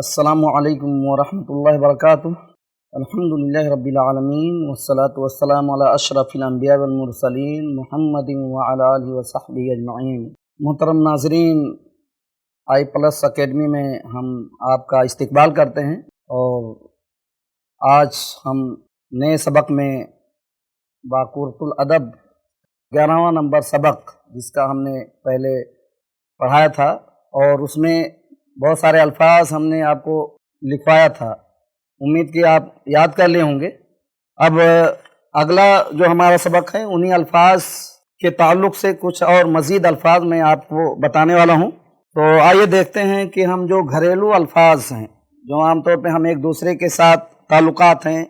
السلام علیکم ورحمۃ اللہ وبرکاتہ۔ الحمدللہ رب العالمین والصلاة والسلام علی اشرف الانبیاء والمرسلین محمد وعلی آلہ وصحبہ اجمعین۔ محترم ناظرین، آئی پلس اکیڈمی میں ہم آپ کا استقبال کرتے ہیں، اور آج ہم نئے سبق میں باقورۃ الادب 11واں نمبر سبق، جس کا ہم نے پہلے پڑھایا تھا، اور اس میں بہت سارے الفاظ ہم نے آپ کو لکھوایا تھا، امید کہ آپ یاد کر لیے ہوں گے۔ اب اگلا جو ہمارا سبق ہے انہی الفاظ کے تعلق سے کچھ اور مزید الفاظ میں آپ کو بتانے والا ہوں۔ تو آئیے دیکھتے ہیں کہ ہم جو گھریلو الفاظ ہیں، جو عام طور پہ ہم ایک دوسرے کے ساتھ تعلقات ہیں،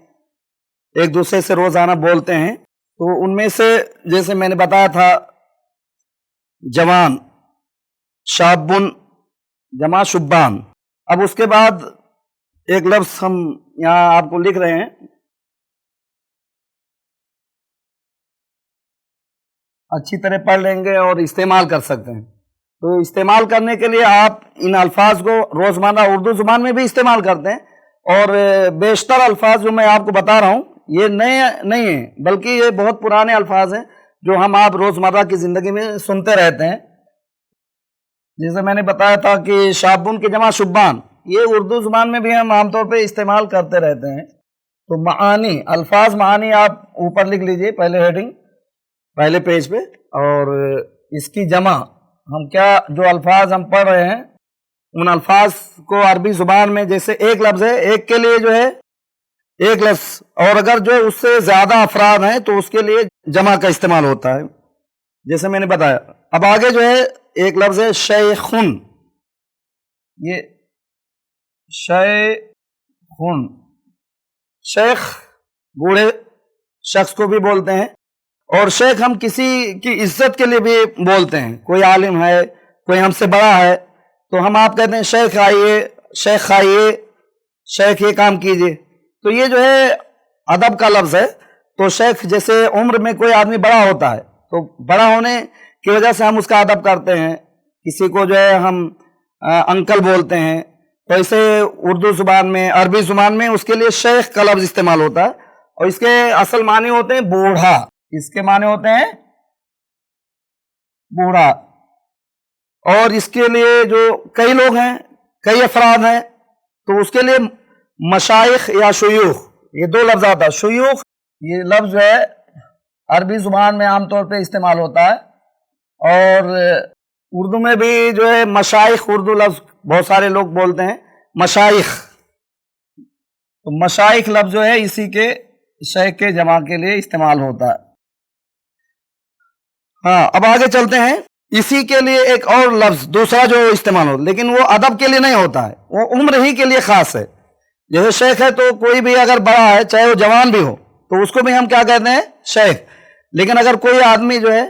ایک دوسرے سے روزانہ بولتے ہیں، تو ان میں سے جیسے میں نے بتایا تھا جوان، شابن جمع شبان۔ اب اس کے بعد ایک لفظ ہم یہاں آپ کو لکھ رہے ہیں، اچھی طرح پڑھ لیں گے اور استعمال کر سکتے ہیں۔ تو استعمال کرنے کے لیے آپ ان الفاظ کو روزمرہ اردو زبان میں بھی استعمال کرتے ہیں، اور بیشتر الفاظ جو میں آپ کو بتا رہا ہوں یہ نئے نہیں ہیں، بلکہ یہ بہت پرانے الفاظ ہیں جو ہم آپ روزمرہ کی زندگی میں سنتے رہتے ہیں۔ جیسے میں نے بتایا تھا کہ شابن کی جمع شبان، یہ اردو زبان میں بھی ہم عام طور پہ استعمال کرتے رہتے ہیں۔ تو معانی، الفاظ معانی آپ اوپر لکھ لیجئے، پہلے ہیڈنگ، پہلے پیج پہ، اور اس کی جمع، ہم کیا جو الفاظ ہم پڑھ رہے ہیں ان الفاظ کو عربی زبان میں جیسے ایک لفظ ہے، ایک کے لیے جو ہے ایک لفظ، اور اگر جو اس سے زیادہ افراد ہیں تو اس کے لیے جمع کا استعمال ہوتا ہے، جیسے میں نے بتایا۔ اب آگے جو ہے ایک لفظ ہے شیخن، یہ شیخن، شیخ بوڑھے شخص کو بھی بولتے ہیں، اور شیخ ہم کسی کی عزت کے لیے بھی بولتے ہیں، کوئی عالم ہے، کوئی ہم سے بڑا ہے تو ہم آپ کہتے ہیں شیخ آئیے، شیخ آئیے، شیخ یہ کام کیجئے۔ تو یہ جو ہے ادب کا لفظ ہے۔ تو شیخ جیسے عمر میں کوئی آدمی بڑا ہوتا ہے تو بڑا ہونے کی وجہ سے ہم اس کا ادب کرتے ہیں، کسی کو جو ہے ہم انکل بولتے ہیں، تو اسے اردو زبان میں، عربی زبان میں اس کے لیے شیخ کا لفظ استعمال ہوتا ہے، اور اس کے اصل معنی ہوتے ہیں بوڑھا، اس کے معنی ہوتے ہیں بوڑھا۔ اور اس کے لیے جو کئی لوگ ہیں، کئی افراد ہیں، تو اس کے لیے مشائخ یا شیوخ، یہ دو لفظ آتا ہے۔ شیوخ یہ لفظ جو ہے عربی زبان میں عام طور پہ استعمال ہوتا ہے، اور اردو میں بھی جو ہے مشائخ، اردو لفظ بہت سارے لوگ بولتے ہیں مشائخ، تو مشائخ لفظ جو ہے اسی کے شیخ کے جمع کے لیے استعمال ہوتا ہے۔ ہاں، اب آگے چلتے ہیں۔ اسی کے لیے ایک اور لفظ دوسرا جو استعمال ہوتا ہے، لیکن وہ ادب کے لیے نہیں ہوتا ہے، وہ عمر ہی کے لیے خاص ہے۔ جیسے شیخ ہے تو کوئی بھی اگر بڑا ہے، چاہے وہ جوان بھی ہو، تو اس کو بھی ہم کیا کہتے ہیں؟ شیخ۔ لیکن اگر کوئی آدمی جو ہے،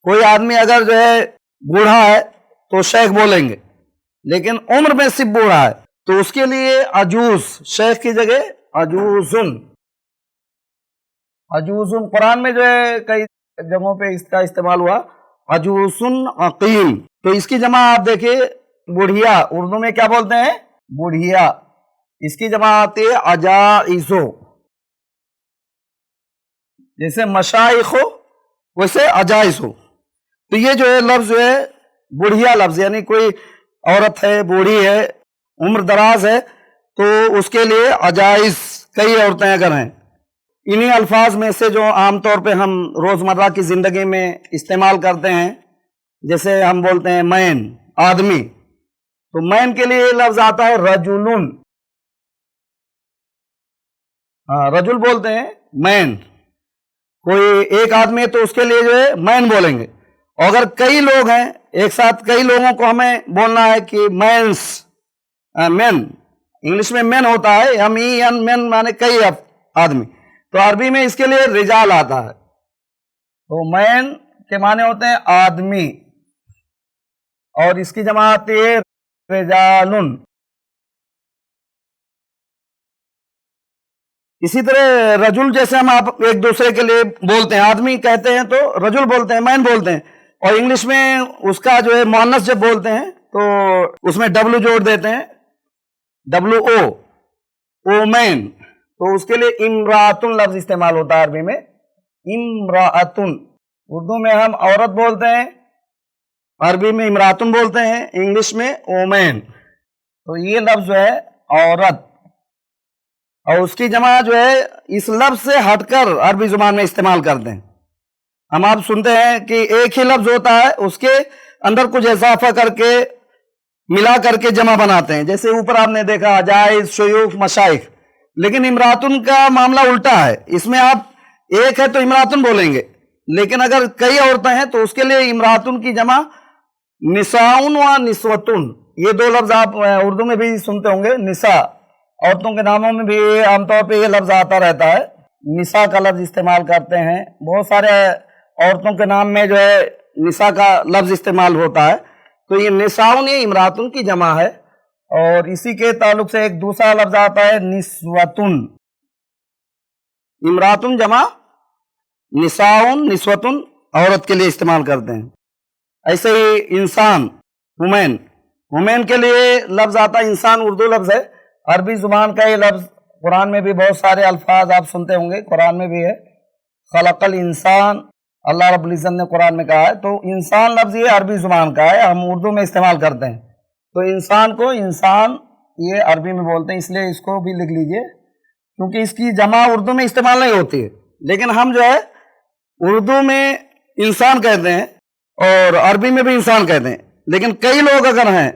کوئی آدمی اگر جو ہے بوڑھا ہے تو شیخ بولیں گے، لیکن عمر میں صرف بوڑھا ہے تو اس کے لیے عجوز، شیخ کی جگہ عجوزن۔ عجوزن قرآن میں جو ہے کئی جگہوں پہ اس کا استعمال ہوا، عجوزن عقیم، تو اس کی جمع آپ دیکھیے بوڑھیا، اردو میں کیا بولتے ہیں؟ بوڑھیا۔ اس کی جمع آتی ہے عجائزو، جیسے مشائخ ہو ویسے عجائز ہو۔ تو یہ جو ہے لفظ جو ہے بوڑھیا لفظ، یعنی کوئی عورت ہے، بوڑھی ہے، عمر دراز ہے، تو اس کے لیے عجائز، کئی عورتیں اگر ہیں۔ انہی الفاظ میں سے جو عام طور پہ ہم روزمرہ کی زندگی میں استعمال کرتے ہیں، جیسے ہم بولتے ہیں مین، آدمی، تو مین کے لیے لفظ آتا ہے رجلن۔ ہاں، رجل بولتے ہیں مین، کوئی ایک آدمی ہے تو اس کے لیے جو ہے مین بولیں گے، اور اگر کئی لوگ ہیں ایک ساتھ، کئی لوگوں کو ہمیں بولنا ہے کہ مینس، مین، انگلش میں مین ہوتا ہے، ایم ای این، مین مانے کئی آدمی، تو عربی میں اس کے لیے رجال آتا ہے۔ تو مین کے معنی ہوتے ہیں آدمی، اور اس کی جمع آتی ہے رجالن۔ اسی طرح رجل جیسے ہم آپ ایک دوسرے کے لیے بولتے ہیں، آدمی کہتے ہیں تو رجل بولتے ہیں، مین بولتے ہیں، اور انگلش میں اس کا جو ہے مؤنث جب بولتے ہیں تو اس میں ڈبلو جوڑ دیتے ہیں، WO, ओमेन, तो उसके लिए इमरातुन लफ्ज इस्तेमाल होता है अरबी में, इमरातुन। उर्दू में हम औरत बोलते हैं, अरबी में इमरातुन बोलते हैं, इंग्लिश में ओमेन। तो ये लफ्ज जो है औरत, और उसकी जमा जो है इस लफ्ज से हटकर अरबी जुबान में इस्तेमाल करते हैं। हम आप सुनते हैं कि एक ही लफ्ज होता है, उसके अंदर कुछ इजाफा करके मिला करके जमा बनाते हैं, जैसे ऊपर आपने देखा जायज, शयूख, मशाइख। लेकिन इमरातुन का मामला उल्टा है, इसमें आप एक है तो इमरातुन बोलेंगे, लेकिन अगर कई औरतें हैं तो उसके लिए इमरातुन की जमा निसाउन व निस्वतुन, ये दो लफ्ज आप उर्दू में भी सुनते होंगे। निसा, औरतों के नामों में भी आमतौर पे ये लफ्ज आता रहता है, निसा का लफ्ज इस्तेमाल करते हैं। बहुत सारे औरतों के नाम में जो है निसा का लफ्ज इस्तेमाल होता है। तो ये निसाउन, ये इमरातुन की जमा है। और इसी के ताल्लुक से एक दूसरा लफ्ज आता है निस्वतुन, इमरातुन जमा निसाउन, निस्वतुन औरत के लिए इस्तेमाल करते हैं। ऐसे ही इंसान, हुमैन, हुमैन के लिए लफ्ज आता है इंसान, उर्दू लफ्ज है, अरबी जुबान का ये लफ्ज कुरान में भी बहुत सारे अल्फाज आप सुनते होंगे, कुरान में भी है, खलकल इंसान, अल्लाह रब्बुल इज्जत ने कुरान में कहा है। तो इंसान लफ्ज ये अरबी जुबान का है, हम उर्दू में इस्तेमाल करते हैं। तो इंसान को इंसान ये अरबी में बोलते हैं, इसलिए इसको भी लिख लीजिए, क्योंकि इसकी जमा उर्दू में इस्तेमाल नहीं होती है। लेकिन हम जो है उर्दू में इंसान कहते हैं और अरबी में भी इंसान कहते हैं। लेकिन कई लोग अगर हैं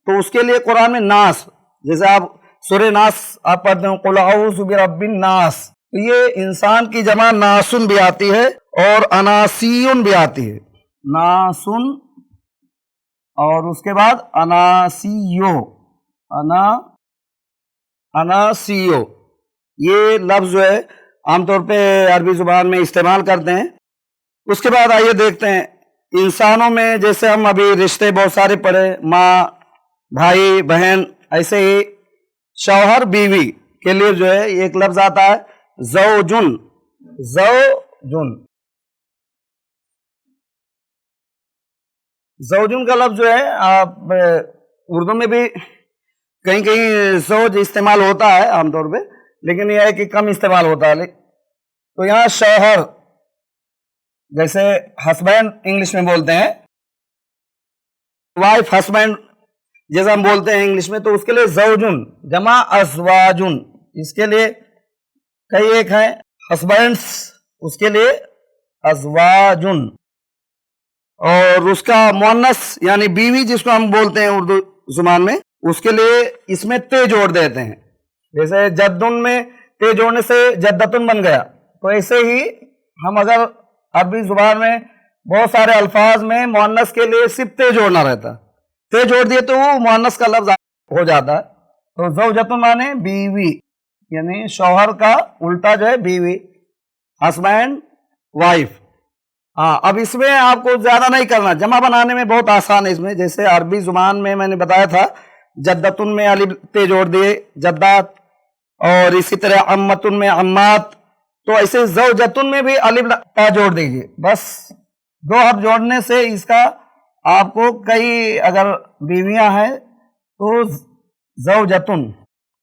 तो उसके लिए कुरान में नास, जैसे आप सूरह नास आप पढ़ते हो, कुल अऊज़ु बिरब्बिन नास, तो ये इंसान की जमा नासुन भी आती है और अनासियुन भी आती है। नासुन और उसके बाद अनासियो, अनासियो, ये लफ्ज जो है आमतौर पे अरबी जुबान में इस्तेमाल करते हैं। उसके बाद आइए देखते हैं इंसानों में, जैसे हम अभी रिश्ते बहुत सारे पढ़े, माँ, भाई, बहन, ऐसे ही शौहर, बीवी के लिए जो है एक लफ्ज आता है ज़ौजुन, ज़ौजुन। ज़ौजुन का लफ्ज जो है आप उर्दू में भी कहीं कहीं ज़ौज इस्तेमाल होता है आमतौर पे, लेकिन यह है कि कम इस्तेमाल होता है। तो यहाँ शौहर, जैसे हस्बैंड इंग्लिश में बोलते हैं, वाइफ हस्बैंड जैसे हम बोलते हैं इंग्लिश में, तो उसके लिए ज़ौजुन जमा अज़वाजुन, इसके लिए कई एक हैं हस्बैंड्स, उसके लिए अज़वाजुन। और उसका मुअन्नस यानी बीवी जिसको हम बोलते हैं उर्दू जुबान में, उसके लिए इसमें ते जोड़ देते हैं। जैसे जद्दुन में ते जोड़ने से जद्दतुन बन गया, तो ऐसे ही हम अगर अरबी जुबान में बहुत सारे अल्फाज में मुअन्नस के लिए सिर्फ ते जोड़ना रहता है, ते जोड़ दिए तो वो मुअन्नस का लफ्ज हो जाता है। तो ज़ौजतुन माने बीवी, यानी शौहर का उल्टा जो है बीवी, हस्बैंड, वाइफ। हाँ, अब इसमें आपको ज्यादा नहीं करना, जमा बनाने में बहुत आसान है इसमें। जैसे अरबी जुबान में मैंने बताया था जद्दतुन में अलिफ ते जोड़ दिए, जद्दात, और इसी तरह अम्मतुन में अम्मात, तो ऐसे ज़ौजतुन में भी अलिफ ता जोड़ दीजिए, बस दो हर्फ जोड़ने से इसका आपको कई, अगर बीवियां हैं तो ज़ौजतुन।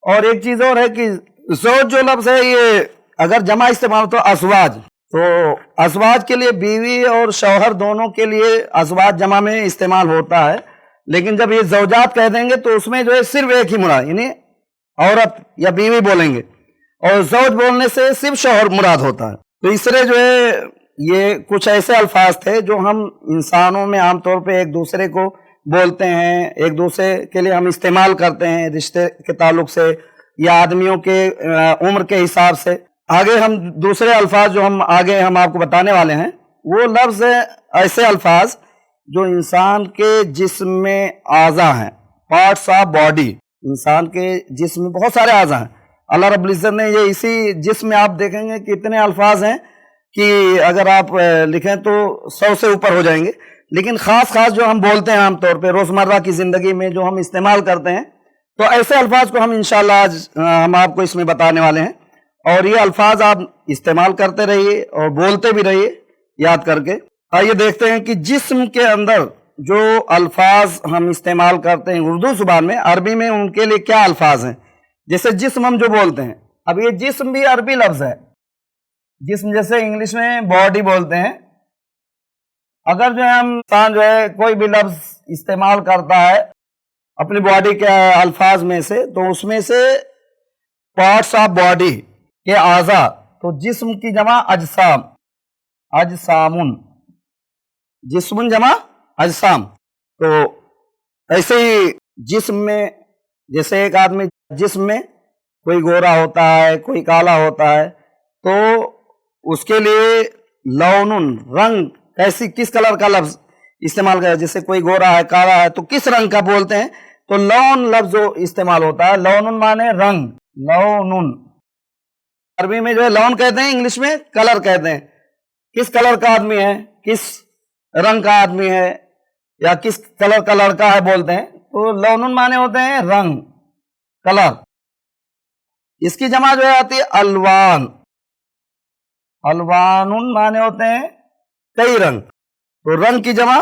और एक चीज और है कि ज़ौज जो लफ्ज है ये अगर जमा इस्तेमाल हो तो अज़वाज, तो अज़वाज के लिए बीवी और शौहर दोनों के लिए अज़वाज जमा में इस्तेमाल होता है। लेकिन जब ये ज़ौजात कह देंगे तो उसमें जो है सिर्फ एक ही मुराद, यानी औरत या बीवी बोलेंगे, और ज़ौज बोलने से सिर्फ शौहर मुराद होता है। तो इस तरह जो है ये कुछ ऐसे अल्फाज थे जो हम इंसानों में आमतौर पे एक दूसरे को बोलते हैं, एक दूसरे के लिए हम इस्तेमाल करते हैं रिश्ते के ताल्लुक से या आदमियों के उम्र के हिसाब से। आगे हम दूसरे अल्फाज जो हम आगे हम आपको बताने वाले हैं, वो लफ्ज़ ऐसे अल्फाज जो इंसान के जिस्म में आज़ा हैं, पार्ट्स ऑफ बॉडी। इंसान के जिस्म में बहुत सारे आज़ा हैं, अल्लाह रब्बुल इज़्ज़त ने ये इसी जिस्म में आप देखेंगे कि इतने अल्फाज हैं कि अगर आप लिखें तो 100 से ऊपर हो जाएंगे। लेकिन ख़ास जो हम बोलते हैं आमतौर पे रोज़मर्रा की ज़िंदगी में जो हम इस्तेमाल करते हैं, तो ऐसे अल्फाज को हम इंशाअल्लाह आज हम आपको इसमें बताने वाले हैं। और ये अल्फाज आप इस्तेमाल करते रहिए और बोलते भी रहिए याद करके। आइए देखते हैं कि जिस्म के अंदर جو अल्फाज हम इस्तेमाल करते हैं उर्दू जुबान में, अरबी में उनके लिए क्या अल्फाज हैं। जैसे जिस्म हम जो बोलते हैं, अब ये जिस्म भी अरबी लफ्ज़ है। जिस्म जैसे इंग्लिश में बॉडी बोलते हैं, अगर जो है हम इंसान जो है कोई भी लफ्ज़ इस्तेमाल करता है अपनी बॉडी के अल्फाज में से, तो उसमें से पार्ट्स ऑफ बॉडी के आज़ा, तो जिस्म की जमा अजसाम, अजसामुन, जिस्मुन जमा अजसाम। तो ऐसे ही जिस्म में, जैसे एक आदमी जिस्म में कोई गोरा होता है, कोई काला होता है, तो उसके लिए लौनुन, रंग, कैसी किस कलर का लफ्ज इस्तेमाल करें। जैसे कोई गोरा है, काला है, तो किस रंग का बोलते हैं, तो लौन लफ्ज जो इस्तेमाल होता है। लौनुन माने रंग, लौनुन। अरबी में जो है लौन कहते हैं, इंग्लिश में कलर कहते हैं। किस कलर का आदमी है, किस रंग का आदमी है, या किस कलर का लड़का है बोलते हैं, तो लौनुन माने होते हैं रंग, कलर। इसकी जमा जो है आती है अलवान, अलवानुन माने होते हैं कई रंग, तो रंग की जमा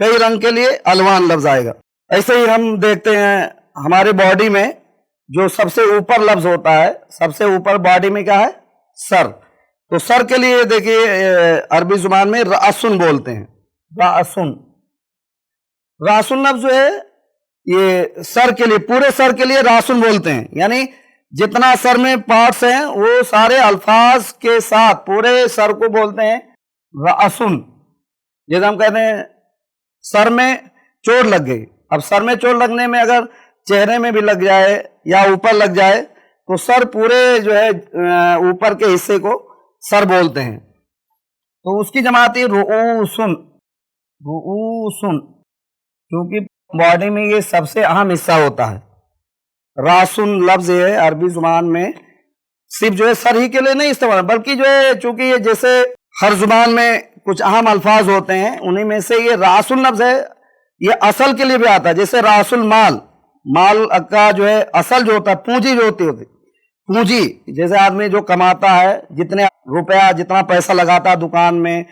कई रंग के लिए अलवान लफ्ज आएगा। ऐसे ही हम देखते हैं हमारे बॉडी में जो सबसे ऊपर लफ्ज होता है, सबसे ऊपर बॉडी में क्या है, सर। तो सर के लिए देखिए अरबी जुबान में रासुन बोलते हैं, रासुन। रासुन लफ्ज जो है ये सर के लिए, पूरे सर के लिए रासुन बोलते हैं, यानी जितना सर में पार्ट्स हैं वो सारे अल्फाज के साथ पूरे सर को बोलते हैं रासुन। जैसे हम कहते हैं सर में चोट लग गई, अब सर में चोट लगने में अगर चेहरे में भी लग जाए या ऊपर लग जाए, तो सर पूरे जो है ऊपर के हिस्से को सर बोलते हैं। तो उसकी जमा आती है रुऊसुन, रुऊसुन, क्योंकि बॉडी में ये सबसे अहम हिस्सा होता है। रासुन लफ्ज है अरबी जुबान में सिर्फ जो है सर ही के लिए नहीं इस्तेमाल, बल्कि जो है चूंकि ये जैसे हर जुबान में कुछ अहम अल्फाज होते हैं, उन्हीं में से ये रासुन लफ्ज है, ये असल के लिए भी आता है। जैसे रासुल माल, माल का जो है असल जो होता है, पूंजी जो होती है, पूंजी, जैसे आदमी जो कमाता है, जितने रुपया, जितना पैसा लगाता है दुकान में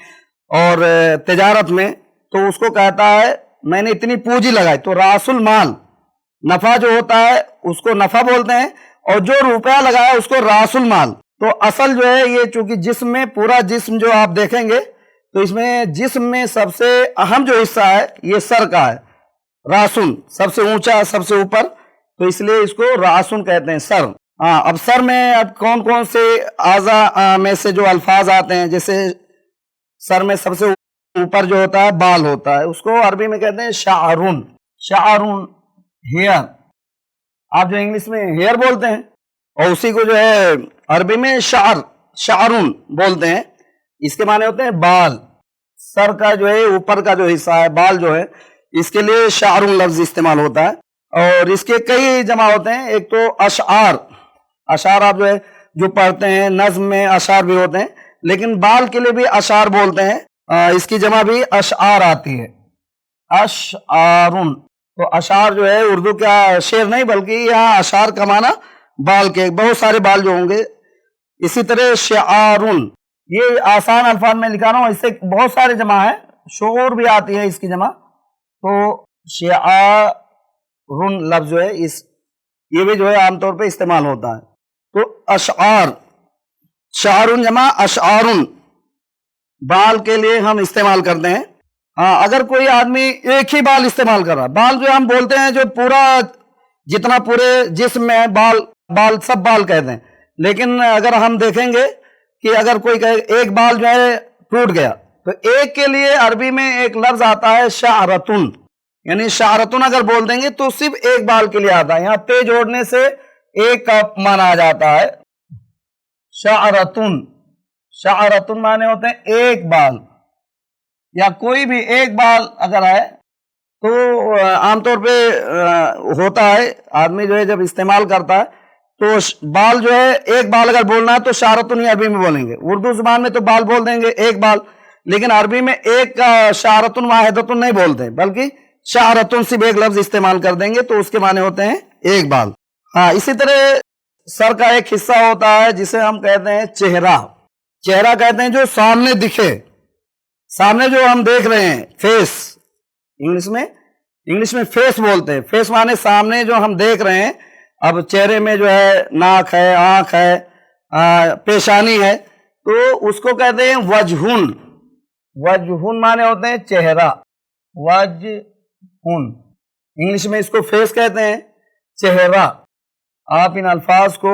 और तिजारत में, तो उसको कहता है मैंने इतनी पूंजी लगाई, तो रासुल माल, नफा जो होता है उसको नफा बोलते हैं, और जो रुपया लगाया उसको रासुल माल। तो असल जो है ये, चूंकि जिस्म में पूरा जिस्म जो आप देखेंगे तो इसमें जिस्म में सबसे अहम जो हिस्सा है ये सर का है, रासुन सबसे ऊंचा, सबसे ऊपर, तो इसलिए इसको रासुन कहते हैं, सर। हाँ, अब सर में अब कौन कौन से आज़ा में से जो अल्फाज आते हैं, जैसे सर में सबसे ऊपर जो होता है बाल होता है, उसको अरबी में कहते हैं शाअरुन, शाअरुन हेयर। आप जो इंग्लिश में हेयर बोलते हैं, और उसी को जो है अरबी में शार, शाअरुन बोलते हैं। इसके माने होते हैं बाल। सर का जो है ऊपर का जो हिस्सा है, बाल जो है, इसके लिए शाअरुन लफ्ज इस्तेमाल होता है। और इसके कई जमा होते हैं, एक तो अशआर, अशार आप जो है जो पढ़ते हैं, नज्म में अशार भी होते हैं, लेकिन बाल के लिए भी अशार बोलते हैं, इसकी जमा भी अशआर आती है, अशआरुन। तो अशार जो है उर्दू का शेर नहीं, बल्कि यहाँ अशार का माना बाल के, बहुत सारे बाल जो होंगे। इसी तरह शिआरुन, ये आसान अल्फाज में लिखा रहा हूँ, इससे बहुत सारे जमा है, शोर भी आती है इसकी जमा। तो शिआरुन लफ्ज जो है ये भी जो है आमतौर पे इस्तेमाल होता है। तो अशआर, शारुन जमा अशआरुन, बाल के लिए हम इस्तेमाल करते हैं। हाँ, अगर कोई आदमी एक ही बाल इस्तेमाल कर रहा है, बाल जो हम बोलते हैं जो पूरा जितना पूरे जिस्म में बाल, बाल सब बाल कहते हैं, लेकिन अगर हम देखेंगे कि अगर कोई कहे एक बाल जो है टूट गया, तो एक के लिए अरबी में एक लफ्ज आता है शारतुन, यानी शारतुन अगर बोल देंगे तो सिर्फ एक बाल के लिए आता है। यहाँ ते जोड़ने से एक का माना आ जाता है शारतुन, शारतुन माने होते हैं एक बाल, या कोई भी एक बाल अगर है तो आमतौर पे होता है, आदमी जो है जब इस्तेमाल करता है तो बाल जो है एक बाल अगर बोलना है तो शारतुन ही अरबी में बोलेंगे। उर्दू जुबान में तो बाल बोल देंगे एक बाल, लेकिन अरबी में एक शारतुन वाहिदतुन नहीं बोलते, बल्कि शारतुन सिर्फ एक लफ्ज इस्तेमाल कर देंगे, तो उसके माने होते हैं एक बाल। हाँ, इसी तरह सर का एक हिस्सा होता है जिसे हम कहते हैं चेहरा। चेहरा कहते हैं जो सामने दिखे, सामने जो हम देख रहे हैं फेस, इंग्लिश में फेस बोलते हैं। फेस माने सामने जो हम देख रहे हैं, अब चेहरे में जो है नाक है, आंख है, पेशानी है, तो उसको कहते हैं वजहुन। वजहुन माने होते हैं चेहरा, वजहुन। इंग्लिश में इसको फेस कहते हैं, चेहरा। आप इन अल्फाज को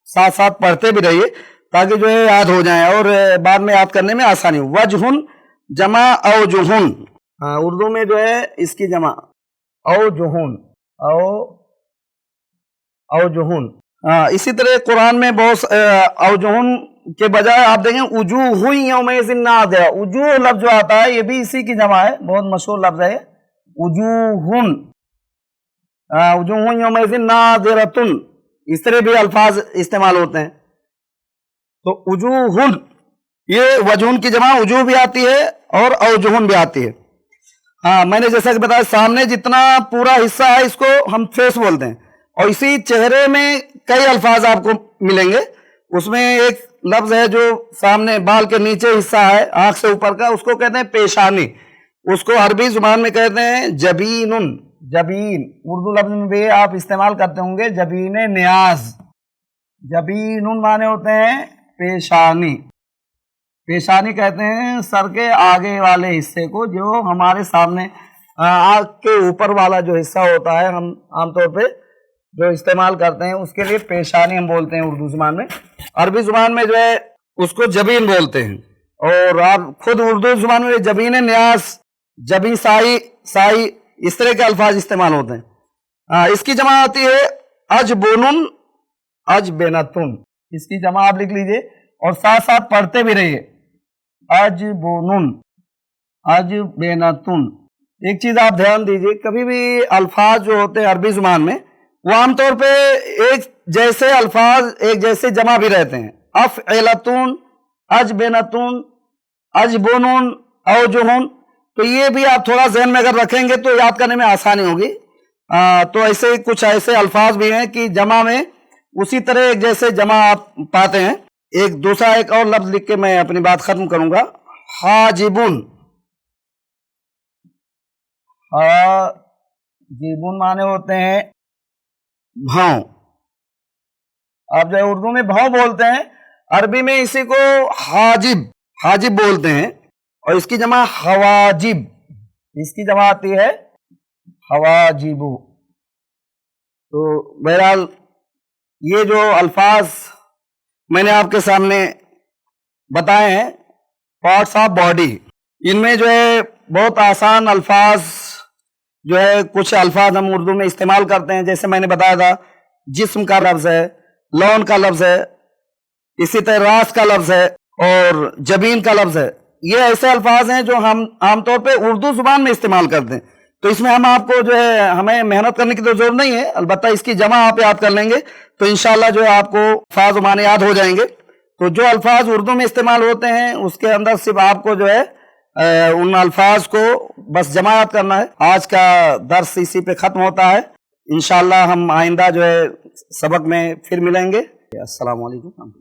साथ साथ पढ़ते भी रहिए ताकि जो है याद हो जाए और बाद में याद करने में आसानी हो। वजहुन जमा औजुहुन, उर्दू में जो है इसकी जमा औजुहुन, औजुहुन। इसी तरह कुरान में बहुत औजुहुन के बजाय आप देखें उजूहुन यौमइज़िन नाज़िरा। उजूह लफ्ज जो आता है ये भी इसी की जमा है, बहुत मशहूर लफ्ज है उजूहुन। उजूहुन यौमइज़िन नाज़िरतुन, इस तरह भी अल्फाज इस्तेमाल होते हैं। तो उजूहुन, ये वजहुन की जमा उजूह भी आती है और औजुहुन भी आती है। मैंने जैसा कि बताया, सामने जितना पूरा हिस्सा है इसको हम फेस बोलते हैं, और इसी चेहरे में कई अल्फाज आपको मिलेंगे। उसमें एक लफ्ज है जो सामने बाल के नीचे हिस्सा है, आंख से ऊपर का, उसको कहते हैं पेशानी। उसको अरबी जुबान में कहते हैं जबीनुन। जबीन उर्दू लफ्ज में भी आप इस्तेमाल करते होंगे, जबीन नियाज। जबीनुन माने होते हैं पेशानी। पेशानी कहते हैं सर के आगे वाले हिस्से को, जो हमारे सामने आंख के ऊपर वाला जो हिस्सा होता है, हम आमतौर पे जो इस्तेमाल करते हैं उसके लिए पेशानी हम बोलते हैं उर्दू जुबान में। अरबी जुबान में जो है उसको जबीन बोलते हैं, और आप खुद उर्दू जुबान में जबीन न्यास, जबी साई, साई, इस तरह के अल्फाज इस्तेमाल होते हैं। इसकी जमा आती है अजबुनुन, अजबेनतुन। इसकी जमा आप लिख लीजिए और साथ साथ पढ़ते भी रहिए, अजबुनुन, अजबेनतुन। एक चीज आप ध्यान दीजिए, कभी भी अल्फाज जो होते हैं अरबी जुबान में वो आमतौर पे एक जैसे अल्फाज एक जैसे जमा भी रहते हैं। अफ़इलतुन, अजबेनतुन, अजबुनुन, औजुहुन। तो ये भी आप थोड़ा ज़हन में अगर रखेंगे तो याद करने में आसानी होगी। तो ऐसे कुछ ऐसे अल्फाज भी हैं कि जमा में उसी तरह एक जैसे जमा आप पाते हैं। एक दूसरा एक और लफ्ज लिख के मैं अपनी बात खत्म करूंगा, हाजिबुन। हाजिबुन माने होते हैं भाव। आप जो उर्दू में भाव बोलते हैं, अरबी में इसी को हाजिब, हाजिब बोलते हैं, और इसकी जमा हवाजिब। इसकी जमा आती है हवाजिबु। तो बहरहाल ये जो अल्फाज मैंने आपके सामने बताए हैं, पार्ट्स ऑफ बॉडी, इनमें जो है बहुत आसान अल्फाज जो है, कुछ अल्फाज हम उर्दू में इस्तेमाल करते हैं। जैसे मैंने बताया था, जिस्म का लफ्ज है, लौन का लफ्ज है, इसी तरह रास का लफ्ज है, और जबीन का लफ्ज है। ये ऐसे अल्फाज हैं जो हम आमतौर पे उर्दू जुबान में इस्तेमाल करते हैं। तो इसमें हम आपको जो है, हमें मेहनत करने की तो जरूरत नहीं है, अलबत्ता इसकी जमा आप याद कर लेंगे तो इंशाल्लाह जो है आपको अल्फाज माने याद हो जाएंगे। तो जो अल्फाज उर्दू में इस्तेमाल होते हैं उसके अंदर सिर्फ आपको जो है उन अल्फाज को बस जमा याद करना है। आज का दर्स इसी पे खत्म होता है। इंशाल्लाह हम आइंदा जो है सबक में फिर मिलेंगे। अस्सलाम वालेकुम।